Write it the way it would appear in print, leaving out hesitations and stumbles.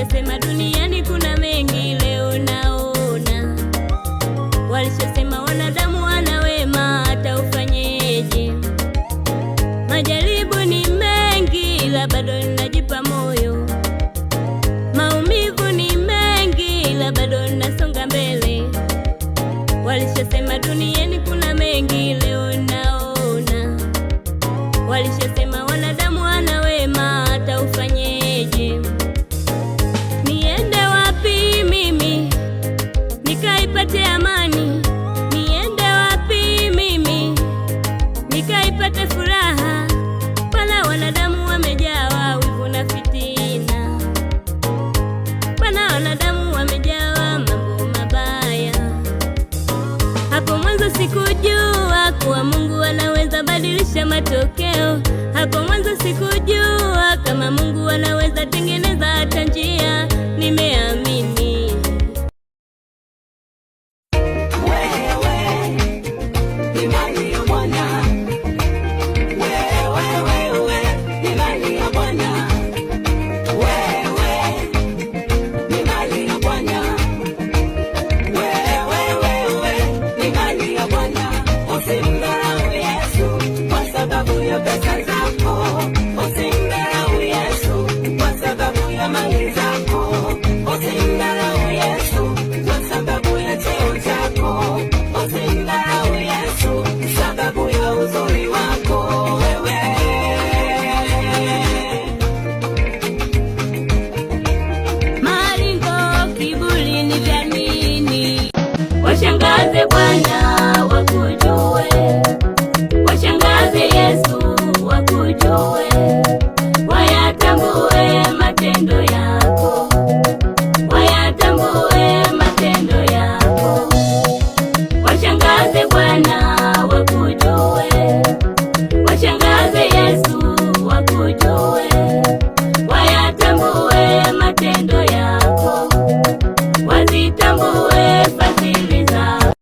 Walishasema duniani kuna mengi, leo naona. Walishasema wanadamu wana wema, hata ufanyeje. Majaribu ni mengi, ila bado ninajipa moyo. Maumivu ni mengi, ila bado ninasonga mbele. Walishasema duniani kuna mengi, leo naona. Walishasema wanadamu wana wema, hata ufanyeje. Niende wapi mimi nikaipate amani? Niende wapi mimi nikaipate furaha? Pana wanadamu wamejawa wivu na fitina, pana wanadamu wamejawa mambo mabaya. Hapo mwanzo sikujua kuwa Mungu anaweza badilisha matokeo. Hapo mwanzo sikujua